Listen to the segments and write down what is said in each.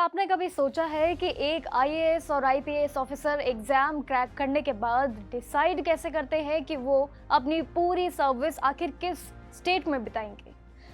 आपने कभी सोचा है कि एक आईएएस और आईपीएस ऑफिसर एग्जाम क्रैक करने के बाद डिसाइड कैसे करते हैं कि वो अपनी पूरी सर्विस आखिर किस स्टेट में बिताएंगे?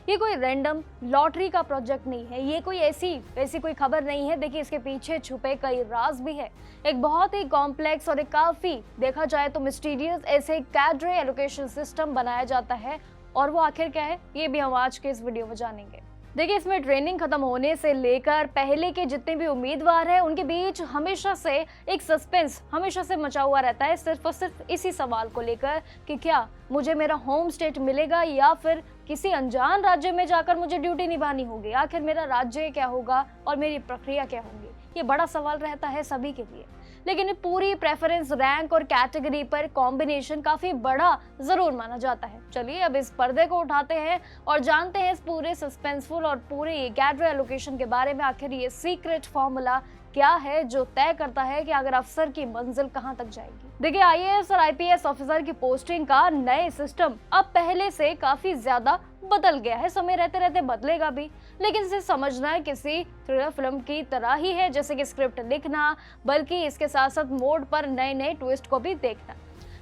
ये कोई रैंडम लॉटरी का प्रोजेक्ट नहीं है, ये कोई ऐसी कोई खबर नहीं है। देखिए, इसके पीछे छुपे कई राज भी है। एक बहुत ही कॉम्प्लेक्स और एक काफी देखा जाए तो मिस्टीरियस ऐसे कैडरे एलोकेशन सिस्टम बनाया जाता है, और वो आखिर क्या है, ये भी हम आज के इस वीडियो में जानेंगे। देखिए, इसमें ट्रेनिंग खत्म होने से लेकर पहले के जितने भी उम्मीदवार हैं उनके बीच हमेशा से एक सस्पेंस हमेशा से मचा हुआ रहता है, सिर्फ और सिर्फ इसी सवाल को लेकर कि क्या मुझे मेरा होम स्टेट मिलेगा या फिर किसी अनजान राज्य में जाकर मुझे ड्यूटी निभानी होगी। आखिर मेरा राज्य क्या होगा और मेरी प्रक्रिया क्या होगी, ये बड़ा सवाल रहता है सभी के लिए। लेकिन पूरी प्रेफरेंस, रैंक और कैटेगरी पर कॉम्बिनेशन काफी बड़ा जरूर माना जाता है। चलिए अब इस पर्दे को उठाते हैं और जानते हैं इस पूरे सस्पेंसफुल और पूरे कैडरे एलोकेशन के बारे में। आखिर ये सीक्रेट फॉर्मूला क्या है जो तय करता है कि अगर अफसर की मंजिल कहां तक जाएगी। देखिए, आईएएस और आईपीएस ऑफिसर की पोस्टिंग का नए सिस्टम अब पहले से काफी ज्यादा बदल गया है, समय रहते रहते बदलेगा भी। लेकिन इसे समझना किसी थ्रिलर फिल्म की तरह ही है, जैसे कि स्क्रिप्ट लिखना, बल्कि इसके साथ साथ मोड पर नए नए ट्विस्ट को भी देखना।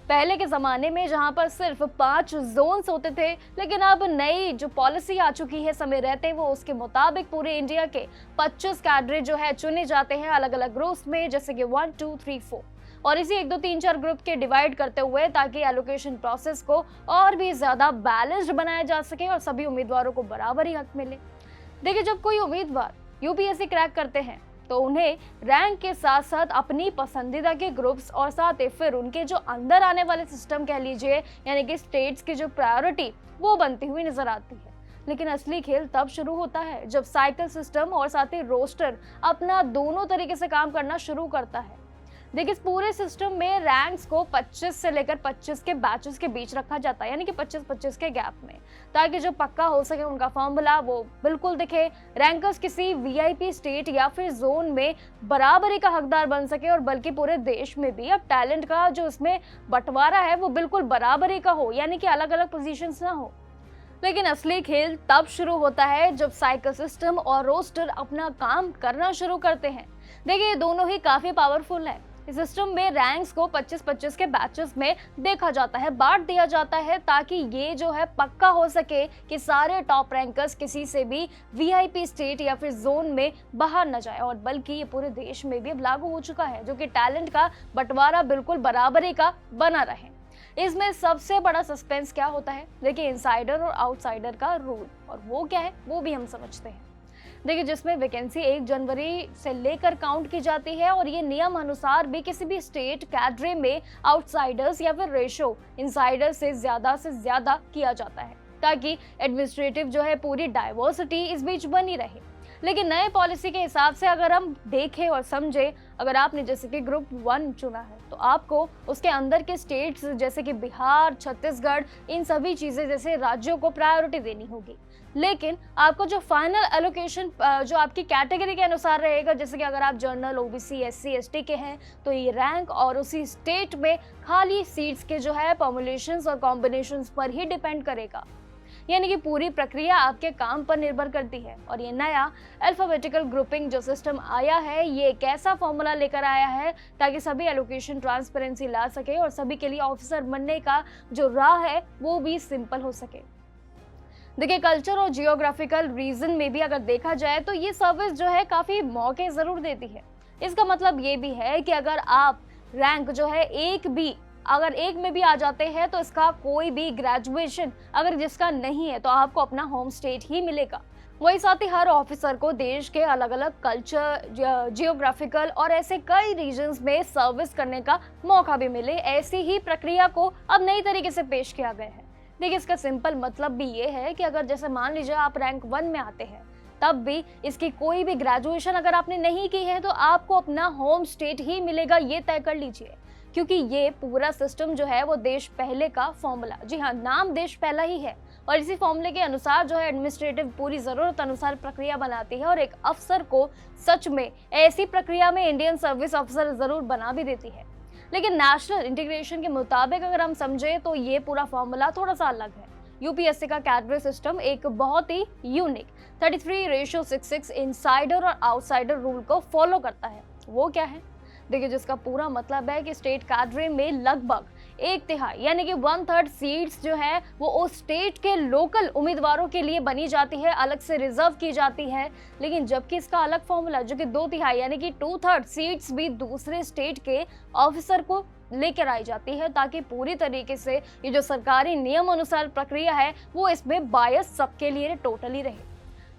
पहले के जमाने में जहां पर सिर्फ 5 जोन्स होते थे, लेकिन अब नई जो पॉलिसी आ चुकी है समय रहते, वो उसके मुताबिक पूरे इंडिया के 25 कैडरे जो है चुने जाते हैं अलग अलग ग्रुप्स में, जैसे कि 1, 2, 3, 4, और इसी 1, 2, 3, 4 ग्रुप के डिवाइड करते हुए, ताकि एलोकेशन प्रोसेस को और भी ज्यादा बैलेंस्ड बनाया जा सके और सभी उम्मीदवारों को बराबर ही हक मिले। देखिए, जब कोई उम्मीदवार यूपीएससी क्रैक करते हैं तो उन्हें रैंक के साथ साथ अपनी पसंदीदा के ग्रुप्स और साथ ही फिर उनके जो अंदर आने वाले सिस्टम कह लीजिए, यानी कि स्टेट्स की जो प्रायोरिटी, वो बनती हुई नजर आती है। लेकिन असली खेल तब शुरू होता है जब साइकिल सिस्टम और साथ ही रोस्टर अपना दोनों तरीके से काम करना शुरू करता है। देखिए, इस पूरे सिस्टम में रैंक्स को 25 से लेकर 25 के बैचेस के बीच रखा जाता है, यानी कि 25-25 के गैप में, ताकि जो पक्का हो सके उनका फॉर्मूला वो बिल्कुल दिखे। रैंकर्स किसी वीआईपी स्टेट या फिर जोन में बराबरी का हकदार बन सके, और बल्कि पूरे देश में भी अब टैलेंट का जो इसमें बंटवारा है वो बिल्कुल बराबरी का हो, यानी कि अलग अलग पोजीशंस ना हो। लेकिन असली खेल तब शुरू होता है जब साइकिल सिस्टम और रोस्टर अपना काम करना शुरू करते हैं। देखिए, ये दोनों ही काफी पावरफुल है। इस सिस्टम में रैंक्स को 25-25 के बैचेस में देखा जाता है, बांट दिया जाता है, ताकि ये जो है पक्का हो सके कि सारे टॉप रैंकर्स किसी से भी वीआईपी स्टेट या फिर जोन में बाहर न जाए, और बल्कि ये पूरे देश में भी अब लागू हो चुका है, जो कि टैलेंट का बंटवारा बिल्कुल बराबरी का बना रहे। इसमें सबसे बड़ा सस्पेंस क्या होता है? देखिए, इनसाइडर और आउटसाइडर का रूल, और वो क्या है वो भी हम समझते हैं। देखिए, जिसमें वैकेंसी 1 जनवरी से लेकर काउंट की जाती है, और ये नियम अनुसार भी किसी भी स्टेट कैडरे में आउटसाइडर्स या फिर रेशो इनसाइडर से ज्यादा किया जाता है, ताकि एडमिनिस्ट्रेटिव जो है पूरी डाइवर्सिटी इस बीच बनी रहे। लेकिन नए पॉलिसी के हिसाब से अगर हम देखें और समझें, अगर आपने जैसे कि ग्रुप 1 चुना है तो आपको उसके अंदर के स्टेट्स जैसे कि बिहार, छत्तीसगढ़, इन सभी चीजें जैसे राज्यों को प्रायोरिटी देनी होगी। लेकिन आपको जो फाइनल एलोकेशन जो आपकी कैटेगरी के अनुसार रहेगा, जैसे कि अगर आप जनरल, ओबीसी, एससी, एसटी के हैं, तो ये रैंक और उसी स्टेट में खाली सीट्स के जो है फॉर्मुलेशंस और कॉम्बिनेशंस पर ही डिपेंड करेगा। यानी कि पूरी प्रक्रिया आपके काम पर निर्भर करती है। और ये नया अल्फाबेटिकल ग्रुपिंग जो सिस्टम आया है, ये एक ऐसा फॉर्मूला लेकर आया है ताकि सभी एलोकेशन ट्रांसपेरेंसी ला सके और सभी के लिए ऑफिसर बनने का जो राह है वो भी सिंपल हो सके। देखिए, कल्चर और जियोग्राफिकल रीजन में भी अगर देखा जाए तो ये सर्विस जो है काफी मौके जरूर देती है। इसका मतलब ये भी है कि अगर आप रैंक जो है अगर एक में भी आ जाते हैं तो इसका कोई भी ग्रेजुएशन अगर जिसका नहीं है तो आपको अपना होम स्टेट ही मिलेगा। वही साथ ही हर ऑफिसर को देश के अलग अलग कल्चर, जियोग्राफिकल और ऐसे कई रीजन्स में सर्विस करने का मौका भी मिले। ऐसी ही प्रक्रिया को अब नई तरीके से पेश किया गया है। देखिए, इसका सिंपल मतलब भी ये है कि अगर जैसे मान लीजिए आप रैंक 1 में आते हैं, तब भी इसकी कोई भी ग्रेजुएशन अगर आपने नहीं की है तो आपको अपना होम स्टेट ही मिलेगा, ये तय कर लीजिए। क्योंकि ये पूरा सिस्टम जो है वो देश पहले का फॉर्मूला, जी हाँ, नाम देश पहला ही है, और इसी फॉर्मूले के अनुसार जो है एडमिनिस्ट्रेटिव पूरी जरूरत अनुसार प्रक्रिया बनाती है, और एक अफसर को सच में ऐसी प्रक्रिया में इंडियन सर्विस ऑफिसर जरूर बना भी देती है। लेकिन नेशनल इंटीग्रेशन के मुताबिक अगर हम समझे तो ये पूरा फॉर्मूला थोड़ा सा अलग है। यूपीएससी का कैडरे सिस्टम एक बहुत ही यूनिक 33:66 इनसाइडर और आउटसाइडर रूल को फॉलो करता है। वो क्या है? देखिए, जिसका पूरा मतलब है कि स्टेट कैडरे में लगभग 1/3 यानी कि 1/3 सीट्स जो है वो उस स्टेट के लोकल उम्मीदवारों के लिए बनी जाती है, अलग से रिजर्व की जाती है। लेकिन जबकि इसका अलग फॉर्मूला जो कि 2/3 यानी कि 2/3 सीट्स भी दूसरे स्टेट के ऑफिसर को लेकर आई जाती है, ताकि पूरी तरीके से ये जो सरकारी नियम अनुसार प्रक्रिया है वो इसमें बायस सबके लिए टोटली रहे।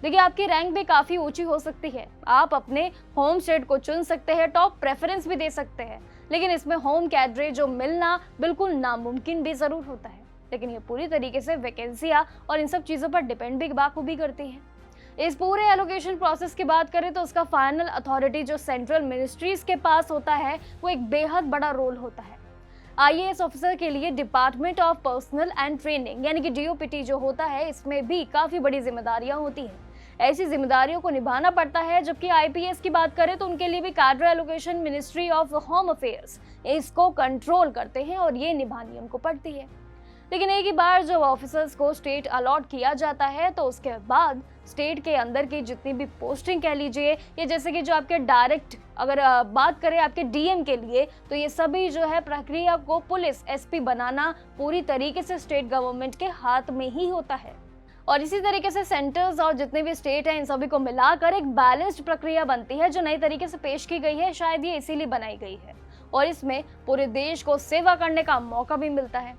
देखिए, आपकी रैंक भी काफ़ी ऊंची हो सकती है, आप अपने होम स्टेट को चुन सकते हैं, टॉप प्रेफरेंस भी दे सकते हैं, लेकिन इसमें होम कैडरे जो मिलना बिल्कुल नामुमकिन भी ज़रूर होता है। लेकिन ये पूरी तरीके से वैकेंसियाँ और इन सब चीज़ों पर डिपेंड भी बाखूबी करती है। इस पूरे एलोकेशन प्रोसेस की बात करें तो उसका फाइनल अथॉरिटी जो सेंट्रल मिनिस्ट्रीज के पास होता है वो एक बेहद बड़ा रोल होता है। आईएएस ऑफिसर के लिए department of personal and training यानी कि डीओपीटी जो होता है, इसमें भी काफ़ी बड़ी जिम्मेदारियां होती हैं। ऐसी जिम्मेदारियों को निभाना पड़ता है। जबकि आईपीएस की बात करें तो उनके लिए भी cadre allocation ministry of home affairs इसको कंट्रोल करते हैं और ये निभानी उनको पड़ती है। लेकिन एक ही बार जब ऑफिसर्स को स्टेट अलॉट किया जाता है तो उसके बाद स्टेट के अंदर की जितनी भी पोस्टिंग कह लीजिए, ये जैसे कि जो आपके डायरेक्ट अगर बात करें आपके डीएम के लिए, तो ये सभी जो है प्रक्रिया को पुलिस एसपी बनाना पूरी तरीके से स्टेट गवर्नमेंट के हाथ में ही होता है। और इसी तरीके से सेंटर्स और जितने भी स्टेट हैं इन सभी को मिलाकर एक बैलेंस्ड प्रक्रिया बनती है जो नई तरीके से पेश की गई है। शायद ये इसीलिए बनाई गई है और इसमें पूरे देश को सेवा करने का मौका भी मिलता है।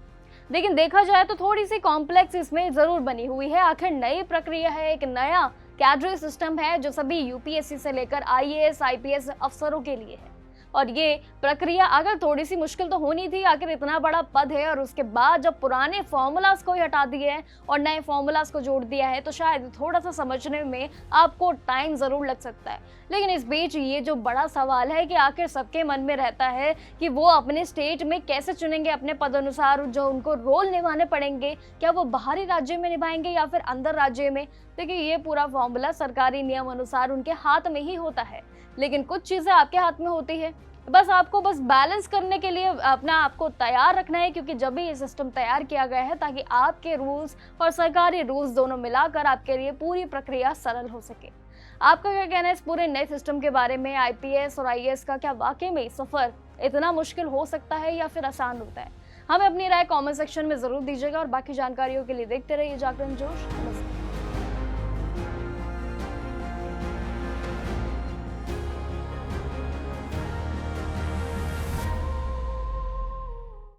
लेकिन देखा जाए तो थोड़ी सी कॉम्प्लेक्स इसमें जरूर बनी हुई है। आखिर नई प्रक्रिया है, एक नया कैडरे सिस्टम है जो सभी यूपीएससी से लेकर आईएएस आईपीएस अफसरों के लिए है। और ये प्रक्रिया अगर थोड़ी सी मुश्किल तो होनी थी, आखिर इतना बड़ा पद है और उसके बाद जब पुराने फॉर्मूलाज को ही हटा दिए हैं और नए फॉर्मूलाज को जोड़ दिया है तो शायद थोड़ा सा समझने में आपको टाइम ज़रूर लग सकता है। लेकिन इस बीच ये जो बड़ा सवाल है कि आखिर सबके मन में रहता है कि वो अपने स्टेट में कैसे चुनेंगे अपने पद अनुसार जो उनको रोल निभाने पड़ेंगे, क्या वो बाहरी राज्य में निभाएंगे या फिर अंदर राज्य में। देखिए, ये पूरा फॉर्मूला सरकारी नियम अनुसार उनके हाथ में ही होता है, लेकिन कुछ चीज़ें आपके हाथ में होती है। आपको बैलेंस करने के लिए अपना आपको तैयार रखना है, क्योंकि जब भी ये सिस्टम तैयार किया गया है ताकि आपके रूल्स और सरकारी रूल्स दोनों मिलाकर आपके लिए पूरी प्रक्रिया सरल हो सके। आपका क्या कहना है इस पूरे नए सिस्टम के बारे में? आईपीएस और आईएएस का क्या वाकई में सफर इतना मुश्किल हो सकता है या फिर आसान होता है? हमें अपनी राय कमेंट सेक्शन में जरूर दीजिएगा और बाकी जानकारियों के लिए देखते रहिए जागरण जोश।